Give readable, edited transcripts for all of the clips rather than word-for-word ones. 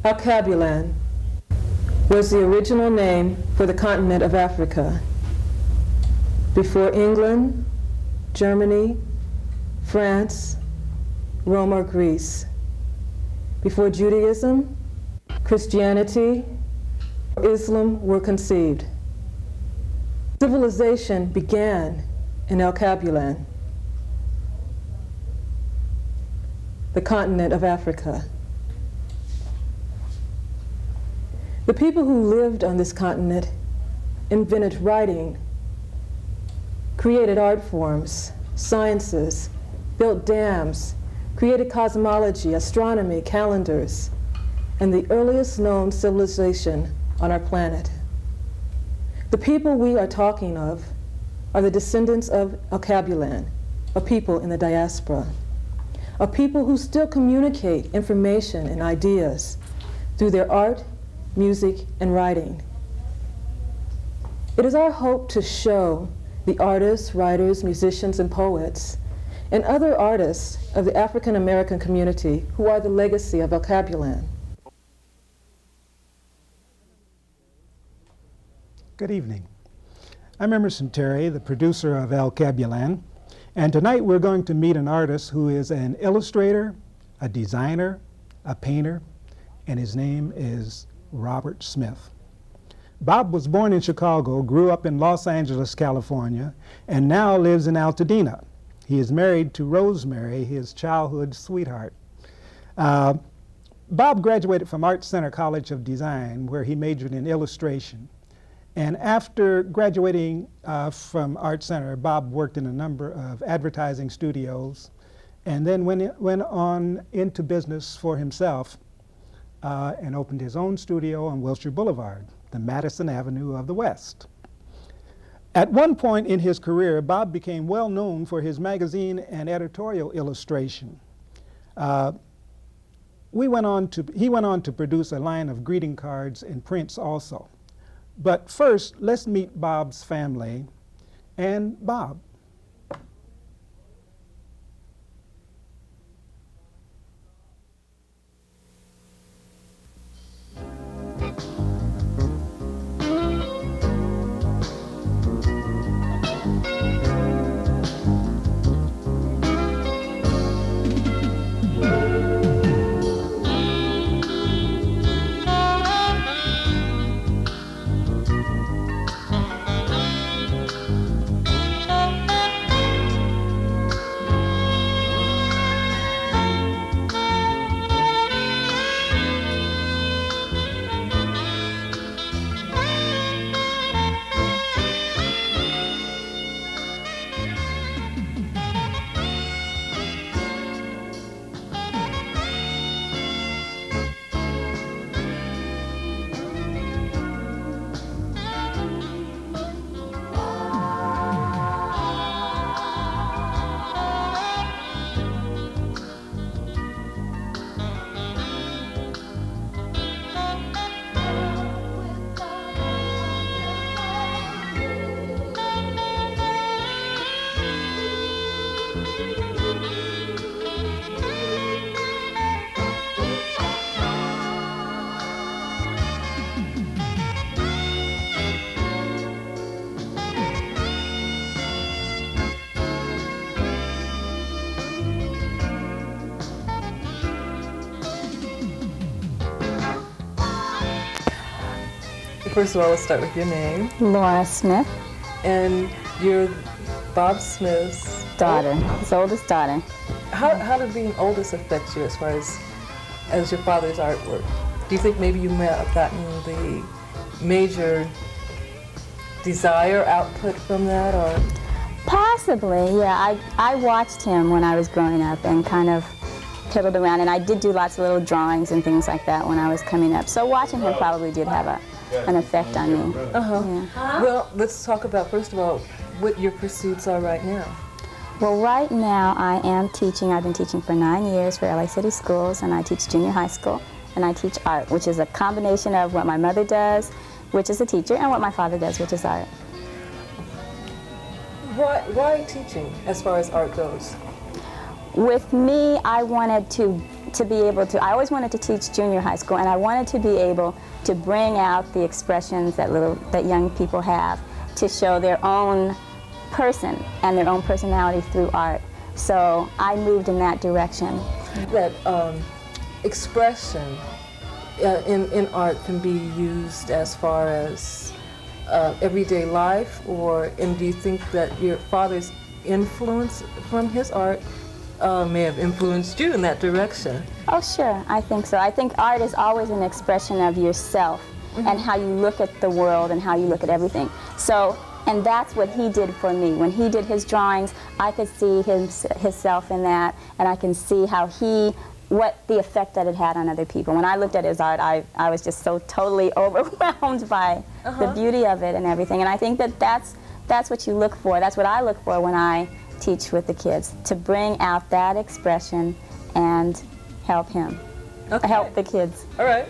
Alkebulan was the original name for the continent of Africa. Before England, Germany, France, Rome or Greece. Before Judaism, Christianity, Islam were conceived. Civilization began in Alkebulan, the continent of Africa. The people who lived on this continent invented writing, created art forms, sciences, built dams, created cosmology, astronomy, calendars, and the earliest known civilization on our planet. The people we are talking of are the descendants of Alkebulan, a people in the diaspora, a people who still communicate information and ideas through their art, music, and writing. It is our hope to show the artists, writers, musicians, and poets, and other artists of the African American community who are the legacy of Alkebulan. Good evening. I'm Emerson, the producer of Alkebulan, and tonight we're going to meet an artist who is an illustrator, a designer, a painter, and his name is Robert Smith. Bob was born in Chicago, grew up in Los Angeles, California, and now lives in Altadena. He is married to Rosemary, his childhood sweetheart. Bob graduated from Art Center College of Design, where he majored in illustration. And after graduating from Art Center, Bob worked in a number of advertising studios and then went on into business for himself and opened his own studio on Wilshire Boulevard, the Madison Avenue of the West. At one point in his career, Bob became well known for his magazine and editorial illustration. He went on to produce a line of greeting cards and prints also. But first, let's meet Bob's family and Bob. First of all, let's start with your name. Laura Smith. And you're Bob Smith's daughter, his oldest daughter. How did being oldest affect you as far as your father's artwork? Do you think maybe you may have gotten the major desire output from that, or? Possibly, yeah. I watched him when I was growing up and kind of piddled around, and I did do lots of little drawings and things like that when I was coming up. So watching him probably did have an effect on me. Yeah. Well, let's talk about, first of all, what your pursuits are right now. Well, right now I am teaching. I've been teaching for 9 years for LA City Schools, and I teach junior high school, and I teach art, which is a combination of what my mother does, which is a teacher, and what my father does, which is art. Why teaching as far as art goes? With me, I wanted to be able to, I always wanted to teach junior high school, and I wanted to be able to bring out the expressions that young people have, to show their own person and their own personality through art. So I moved in that direction. That expression in art can be used as far as everyday life, and do you think that your father's influence from his art may have influenced you in that direction? Oh, sure, I think so. I think art is always an expression of yourself and how you look at the world and how you look at everything. So, and that's what he did for me. When he did his drawings, I could see himself in that, and I can see how what the effect that it had on other people. When I looked at his art, I was just so totally overwhelmed by the beauty of it and everything. And I think that's what you look for. That's what I look for when I teach with the kids, to bring out that expression and help him, help the kids. All right.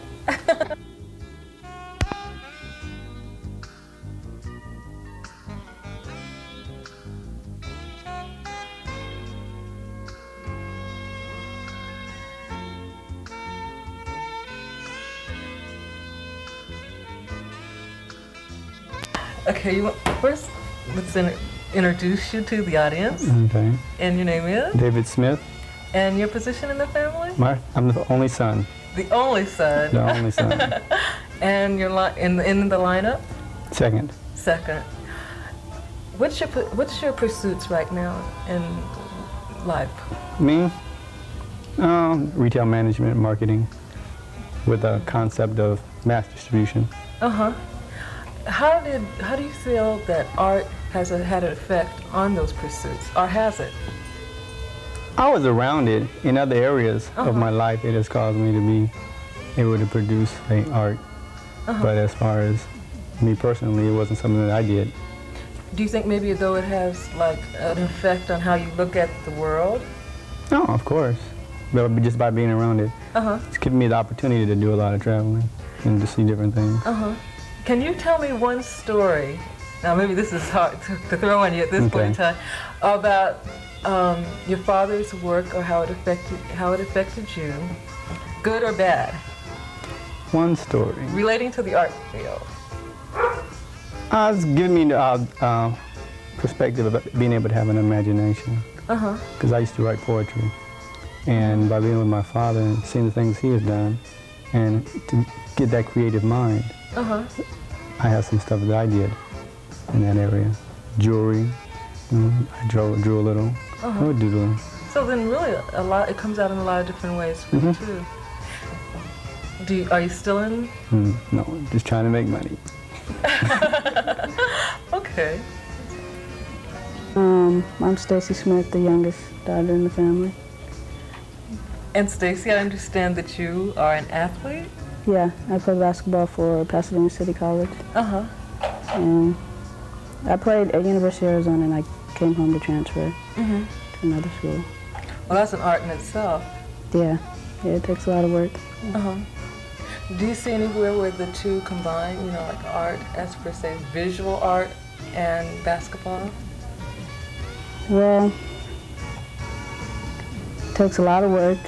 Okay, first let's introduce you to the audience. Okay. And your name is? David Smith. And your position in the family? I'm the only son. The only son. The only son. And you're in the lineup? Second. Second. What's your pursuits right now in life? Me? Retail management, marketing, with a concept of mass distribution. Uh-huh. How do you feel that art has had an effect on those pursuits, or has it? I was around it in other areas of my life. It has caused me to be able to produce art. But as far as me personally, it wasn't something that I did. Do you think maybe though it has like an effect on how you look at the world? No, of course. But just by being around it, it's given me the opportunity to do a lot of traveling and to see different things. Can you tell me one story? Now maybe this is hard to throw on you at this point in time, about your father's work or how it affected you, good or bad? One story. Relating to the art field. It's given me the perspective of being able to have an imagination. Because I used to write poetry. And by being with my father and seeing the things he has done, and to get that creative mind, I have some stuff that I did in that area. Jewelry, I drew a little. I would doodle. So then really it comes out in a lot of different ways for you too. Are you still in? No, just trying to make money. Okay. I'm Stacy Smith, the youngest daughter in the family. And Stacy, I understand that you are an athlete? Yeah, I play basketball for Pasadena City College. And I played at University of Arizona, and I came home to transfer to another school. Well, that's an art in itself. Yeah, it takes a lot of work. Do you see anywhere where the two combine, like art as per se, visual art and basketball? Well, it takes a lot of work,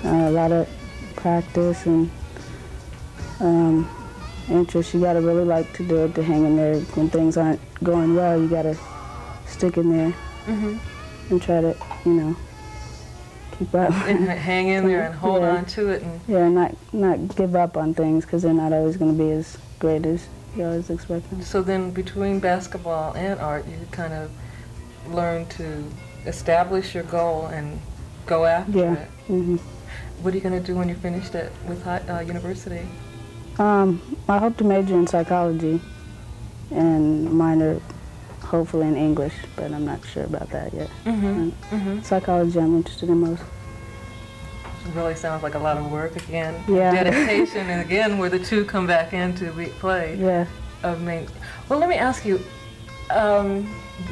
a lot of practice and interest. You gotta really like to do it, to hang in there. When things aren't going well, you gotta stick in there and try to, keep up. And hang in there and hold on to it. And not give up on things, because they're not always going to be as great as you always expect them. So then between basketball and art, you kind of learn to establish your goal and go after it. What are you going to do when you're finished with university? I hope to major in psychology and minor hopefully in English, but I'm not sure about that yet. Psychology I'm interested in most. It really sounds like a lot of work again. Yeah. Dedication, and again, where the two come back into play. Yeah. Well, let me ask you,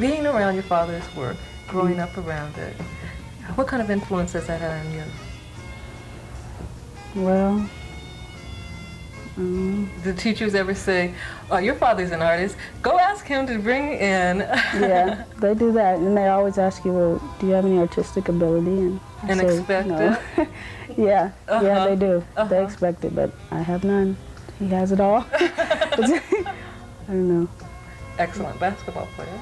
being around your father's work, growing up around it, what kind of influence has that had on you? Well, The teachers ever say, "Oh, your father's an artist. Go ask him to bring in." Yeah, they do that, and they always ask you, well, do you have any artistic ability? And I And say, expect no. it. Yeah, yeah, they do. They expect it, but I have none. He has it all. I don't know. Excellent basketball player.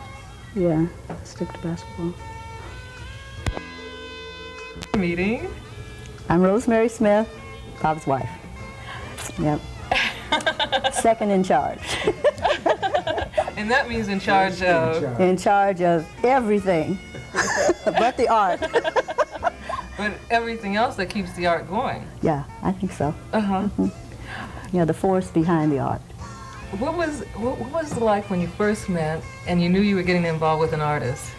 Yeah, stick to basketball. Meeting. I'm Rosemary Smith, Bob's wife. Yep. Second in charge. And that means in charge of. In charge of everything but the art. But everything else that keeps the art going. Yeah, I think so. Uh-huh. Yeah, the force behind the art. What was it like when you first met and you knew you were getting involved with an artist?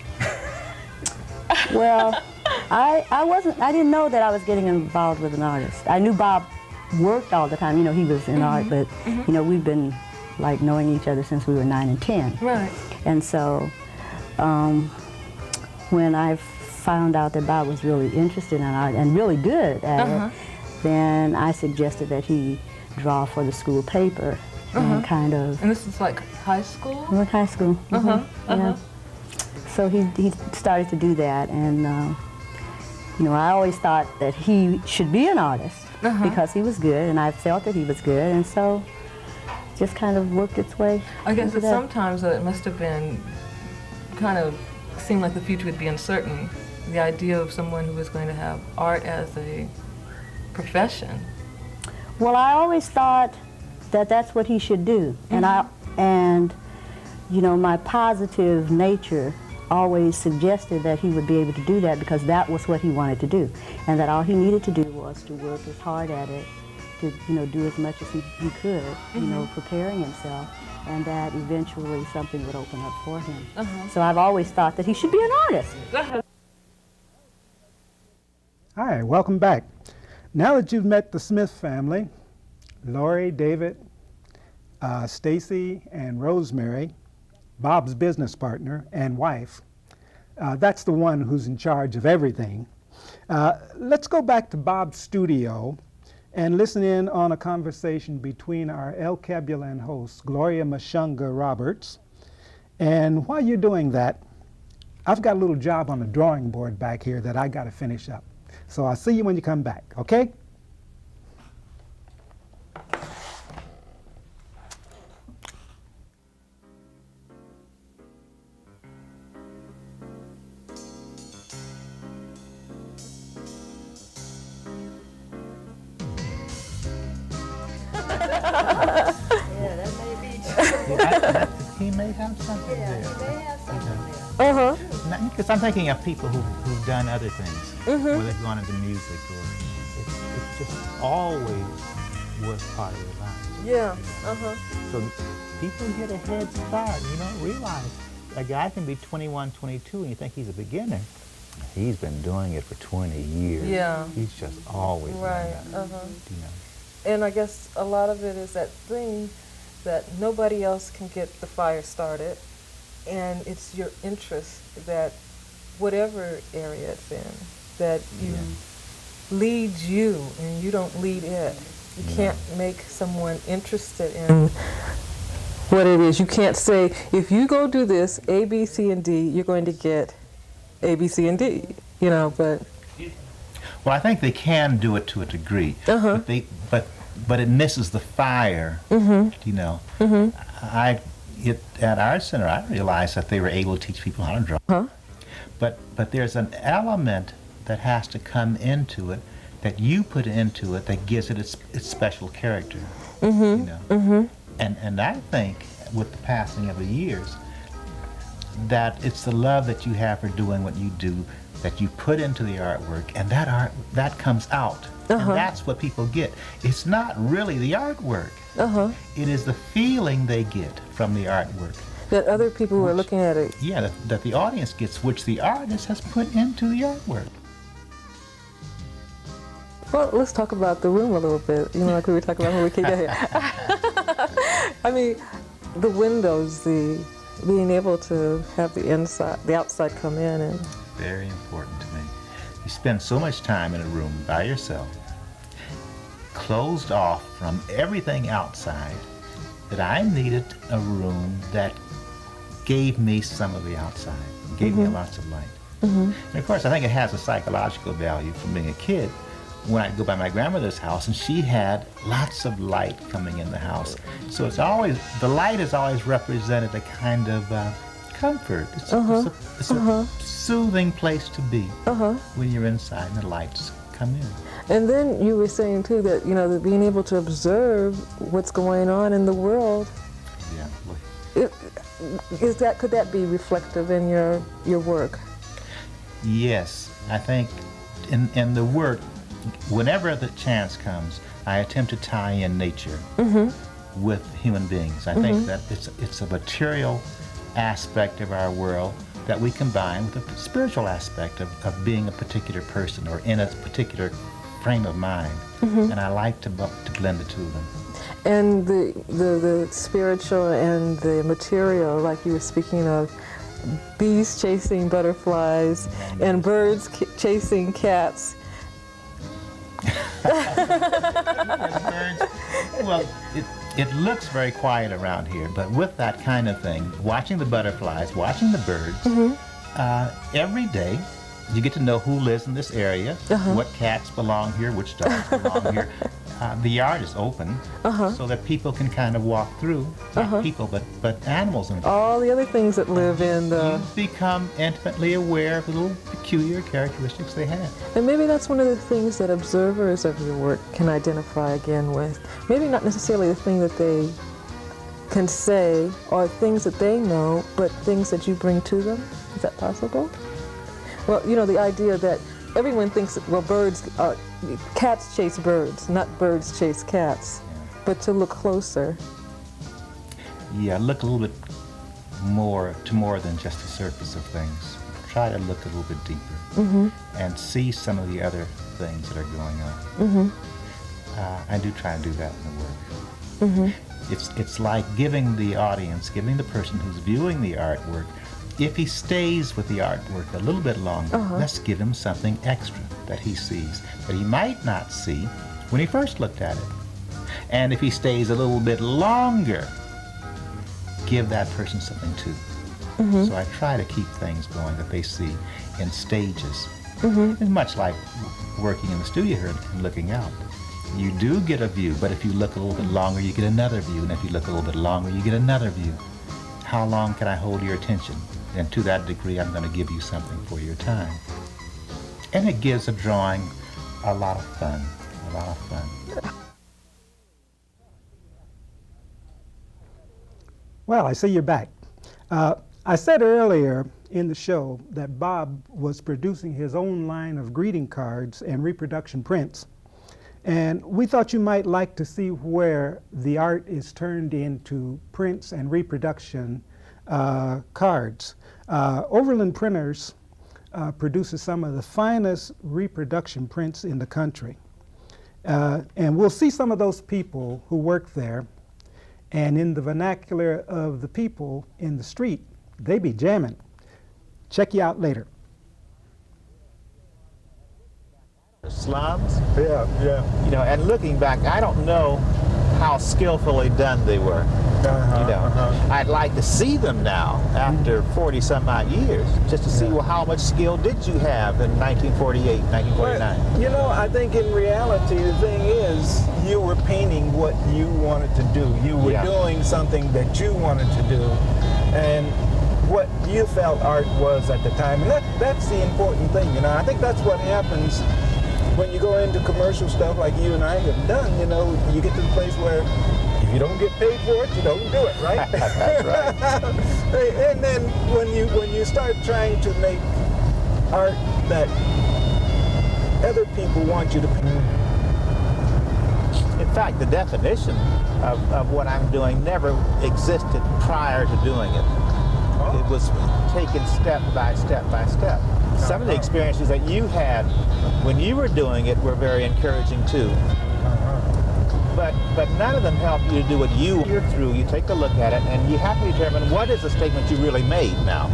Well, I didn't know that I was getting involved with an artist. I knew Bob worked all the time. You know, he was in art, but you know, we've been like knowing each other since we were 9 and 10. Right. And so, when I found out that Bob was really interested in art and really good at it, then I suggested that he draw for the school paper and kind of. And this is like high school? Like high school. Yeah. So he started to do that, and you know, I always thought that he should be an artist because he was good, and I felt that he was good, and so just kind of worked its way. I guess into that that. sometimes it must have been kind of seemed like the future would be uncertain. The idea of someone who was going to have art as a profession. Well, I always thought that that's what he should do, and you know, my positive nature always suggested that he would be able to do that because that was what he wanted to do, and that all he needed to do was to work as hard at it, to do as much as he could, preparing himself, and that eventually something would open up for him. So I've always thought that he should be an artist. Hi, welcome back. Now that you've met the Smith family, Lori, David, Stacy, and Rosemary, Bob's business partner and wife, that's the one who's in charge of everything. Let's go back to Bob's studio and listen in on a conversation between our Alkebulan hosts, Gloria Mashunga Roberts. And while you're doing that, I've got a little job on the drawing board back here that I got to finish up. So I'll see you when you come back, okay? He may have something there. Because I'm thinking of people who've done other things, whether they've gone into music or it's just always was part of their lives. Yeah. So people get a head start. You don't realize a guy can be 21, 22, and you think he's a beginner. He's been doing it for 20 years. Yeah. He's just always Right. done that. And I guess a lot of it is that thing that nobody else can get the fire started, and it's your interest that whatever area it's in, that you leads you and you don't lead it. You can't make someone interested in what it is. You can't say, if you go do this, A, B, C, and D, you're going to get A, B, C, and D, but... Well, I think they can do it to a degree, but it misses the fire. At Art Center, I realized that they were able to teach people how to draw. But there's an element that has to come into it, that you put into it, that gives it its special character. And I think with the passing of the years, that it's the love that you have for doing what you do, that you put into the artwork, and that comes out. And that's what people get. It's not really the artwork. It is the feeling they get from the artwork. That other people who are looking at it. Yeah, that the audience gets, which the artist has put into the artwork. Well, let's talk about the room a little bit, like we were talking about when we came down here. I mean, the windows, being able to have the outside come in and... Very important to me. You spend so much time in a room by yourself, closed off from everything outside, that I needed a room that gave me some of the outside, gave me lots of light. And of course, I think it has a psychological value from being a kid. When I go by my grandmother's house, and she had lots of light coming in the house. So it's always, the light has always represented a kind of comfort. It's a soothing place to be when you're inside and the lights come in. And then you were saying too that, you know, that being able to observe what's going on in the world, Yeah. could that be reflective in your work? Yes, I think in the work, whenever the chance comes, I attempt to tie in nature with human beings. I think that it's a material aspect of our world that we combine with a spiritual aspect of being a particular person or in a particular frame of mind. And I like to blend the two of them. And the spiritual and the material, like you were speaking of, bees chasing butterflies and birds chasing cats. Well, it looks very quiet around here, but with that kind of thing, watching the butterflies, watching the birds, every day you get to know who lives in this area, what cats belong here, which dogs belong here. The yard is open so that people can kind of walk through, not people, but animals. And all the other things that live in the... You become intimately aware of the little peculiar characteristics they have. And maybe that's one of the things that observers of your work can identify again with. Maybe not necessarily the thing that they can say or things that they know, but things that you bring to them. Is that possible? Well, you know, the idea that everyone thinks, well, cats chase birds, not birds chase cats, but to look closer. Yeah, look a little bit more than just the surface of things. Try to look a little bit deeper and see some of the other things that are going on. I do try to do that in the work. It's like giving the audience, giving the person who's viewing the artwork, if he stays with the artwork a little bit longer, let's give him something extra that he sees that he might not see when he first looked at it. And if he stays a little bit longer, give that person something too. So I try to keep things going that they see in stages. It's much like working in the studio here and looking out. You do get a view, but if you look a little bit longer, you get another view. And if you look a little bit longer, you get another view. How long can I hold your attention? And to that degree, I'm going to give you something for your time. And it gives a drawing a lot of fun, a lot of fun. Well, I see you're back. I said earlier in the show that Bob was producing his own line of greeting cards and reproduction prints. And we thought you might like to see where the art is turned into prints and reproduction cards. Overland Printers produces some of the finest reproduction prints in the country. And we'll see some of those people who work there. And in the vernacular of the people in the street, they be jamming. Check you out later. Slums? Yeah. You know, and looking back, I don't know how skillfully done they were. I'd like to see them now after 40 some odd years, just to see, well, how much skill did you have in 1948, 1949? Well, you know, I think in reality, the thing is, you were painting what you wanted to do. You were doing something that you wanted to do, and what you felt art was at the time. And that's the important thing, you know. I think that's what happens when you go into commercial stuff like you and I have done. You know, you get to the place where if you don't get paid for it, you don't do it, right? That's right. And then when you start trying to make art that other people want you to paint. In fact, the definition of what I'm doing never existed prior to doing it. It was taken step by step by step. Some of the experiences that you had when you were doing it were very encouraging too. But none of them help you to do what you're through. You take a look at it and you have to determine what is the statement you really made now.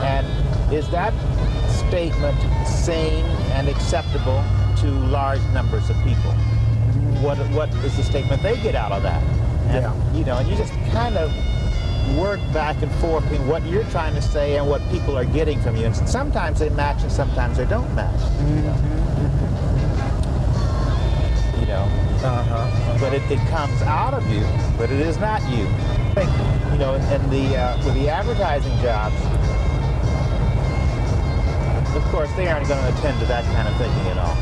And is that statement sane and acceptable to large numbers of people? what is the statement they get out of that? And, you know, and you just kind of work back and forth between what you're trying to say and what people are getting from you. And sometimes they match and sometimes they don't match. You know. But it comes out of you, but it is not you. I think, you know, in with the advertising jobs, of course, they aren't going to attend to that kind of thinking at all.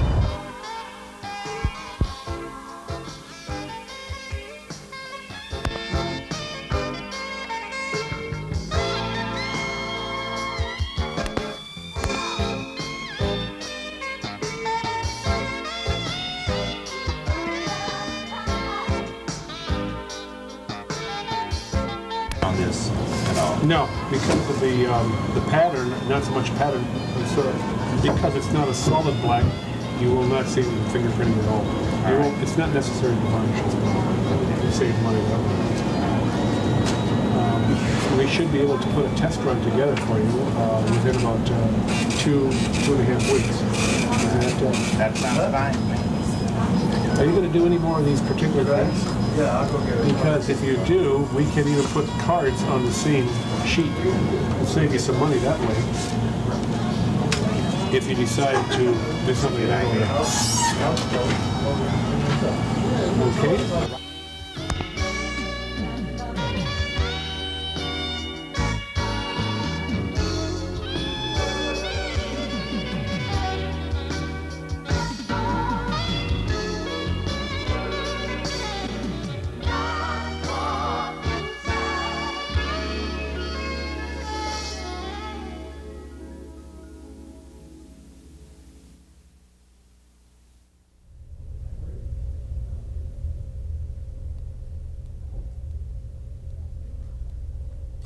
No, because of the pattern, not so much pattern, because it's not a solid black, you will not see the fingerprinting at all. You won't, it's not necessary to varnish as well. You save money that way. We should be able to put a test run together for you within about 2.5 weeks. That sounds fine. Are you going to do any more of these particular things? Yeah, I'll go get it. Because if you do, we can even put cards on the same sheet. It'll save you some money that way. If you decide to do something that way. Okay?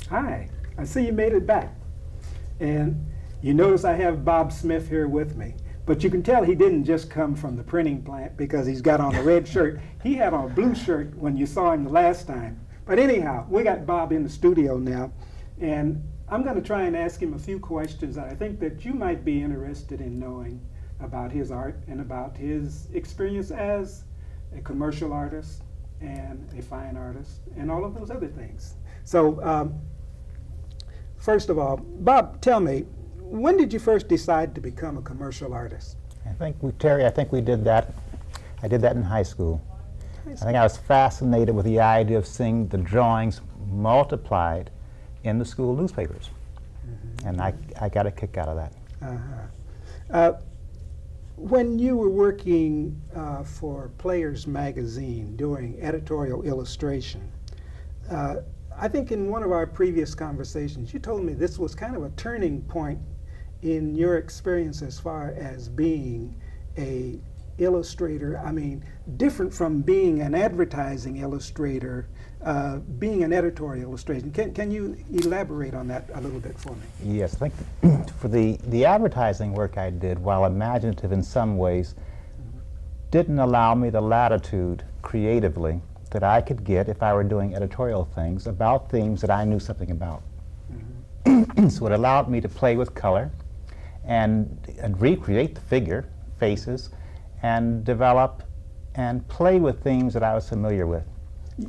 Hi, I see you made it back. And you notice I have Bob Smith here with me. But you can tell he didn't just come from the printing plant because he's got on a red shirt. He had on a blue shirt when you saw him the last time. But anyhow, we got Bob in the studio now. And I'm going to try and ask him a few questions that I think that you might be interested in knowing about his art and about his experience as a commercial artist and a fine artist and all of those other things. So, first of all, Bob, tell me, when did you first decide to become a commercial artist? Terry, I think we did that. I did that in high school. I think I was fascinated with the idea of seeing the drawings multiplied in the school newspapers. And I got a kick out of that. When you were working for Players magazine doing editorial illustration, I think in one of our previous conversations, you told me this was kind of a turning point in your experience as far as being a illustrator. I mean, different from being an advertising illustrator, being an editorial illustration. Can you elaborate on that a little bit for me? Yes, I think for the advertising work I did, while imaginative in some ways, didn't allow me the latitude creatively that I could get if I were doing editorial things about themes that I knew something about. So it allowed me to play with color and recreate the figure, faces, and develop and play with themes that I was familiar with.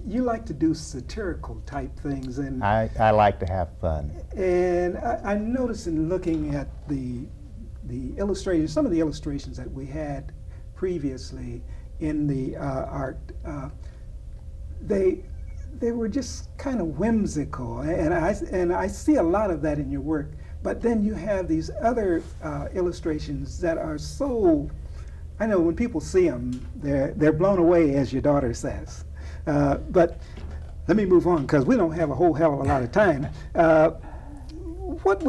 You like to do satirical type things, and I like to have fun. And I noticed in looking at the illustrations, some of the illustrations that we had previously in the art, they were just kind of whimsical, and I see a lot of that in your work. But then you have these other illustrations that are so, I know when people see them, they're blown away, as your daughter says. But let me move on, because we don't have a whole hell of a lot of time. What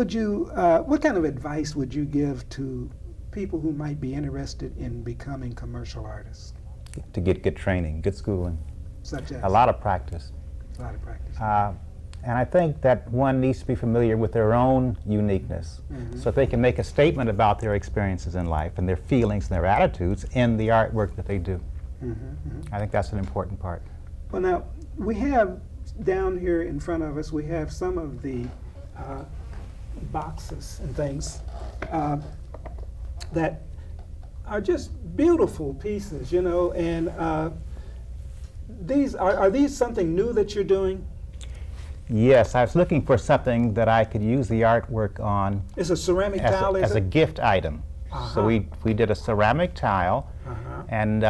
kind of advice would you give to people who might be interested in becoming commercial artists? To get good training, good schooling. Such as? A lot of practice. A lot of practice. And I think that one needs to be familiar with their own uniqueness, so that they can make a statement about their experiences in life and their feelings and their attitudes in the artwork that they do. I think that's an important part. Well, now, we have down here in front of us, we have some of the boxes and things that are just beautiful pieces, you know, and these are these something new that you're doing? Yes, I was looking for something that I could use the artwork on It's a ceramic tile, as is a it? gift item. So we did a ceramic tile and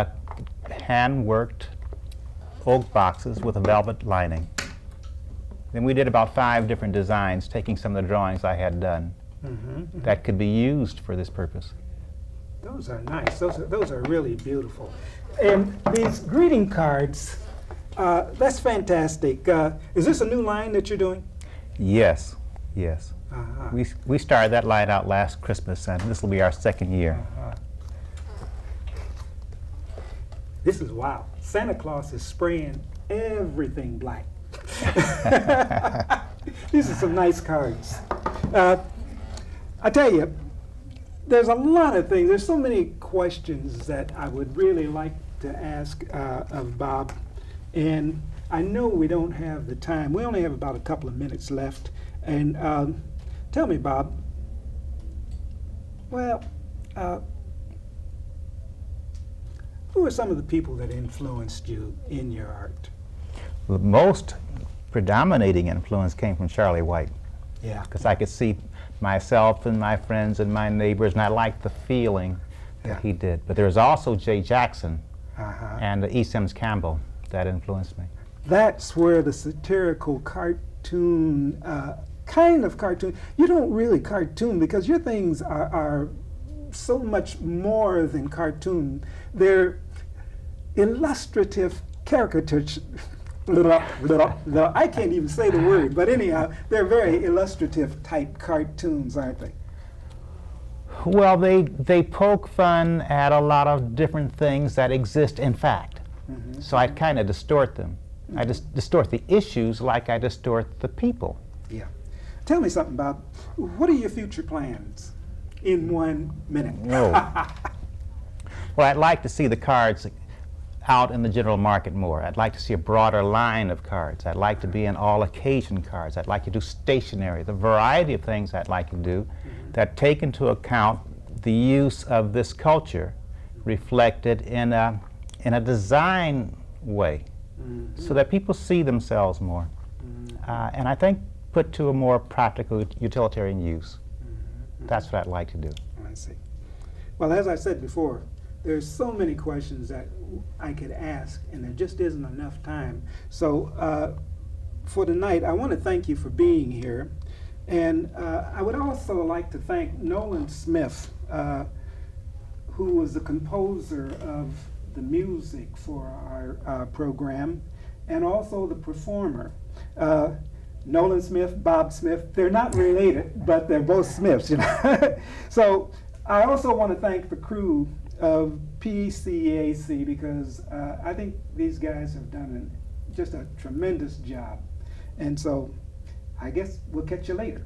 hand-worked oak boxes with a velvet lining. Then we did about 5 different designs, taking some of the drawings I had done that could be used for this purpose. Those are nice. Those are really beautiful. And these greeting cards, that's fantastic. Is this a new line that you're doing? Yes, yes. We started that line out last Christmas, and this will be our 2nd year. This is wow. Santa Claus is spraying everything black. These are some nice cards. I tell you, there's a lot of things. There's so many questions that I would really like to ask of Bob. And I know we don't have the time. We only have about a couple of minutes left. And tell me, Bob, well, who are some of the people that influenced you in your art? The most predominating influence came from Charlie White. Yeah. Because I could see myself and my friends and my neighbors, and I liked the feeling that he did. But there was also Jay Jackson and E. Sims Campbell that influenced me. That's where the satirical cartoon, kind of cartoon, you don't really cartoon because your things are so much more than cartoon. They're illustrative caricatures. I can't even say the word, but anyhow, they're very illustrative type cartoons, aren't they? Well, they poke fun at a lot of different things that exist in fact. So I kind of distort them. I just distort the issues like I distort the people. Yeah. Tell me something, Bob. What are your future plans in 1 minute? Well, I'd like to see the cards out in the general market more. I'd like to see a broader line of cards. I'd like to be in all occasion cards. I'd like to do stationery, the variety of things I'd like to do that take into account the use of this culture reflected in a design way so that people see themselves more. And I think put to a more practical utilitarian use. That's what I'd like to do. I see. Well, as I said before, there's so many questions that I could ask, and there just isn't enough time. So for tonight, I want to thank you for being here. And I would also like to thank Nolan Smith, who was the composer of the music for our program, and also the performer. Nolan Smith, Bob Smith, they're not related, but they're both Smiths, you know. So I also want to thank the crew of PCAC because I think these guys have done just a tremendous job. And so I guess we'll catch you later.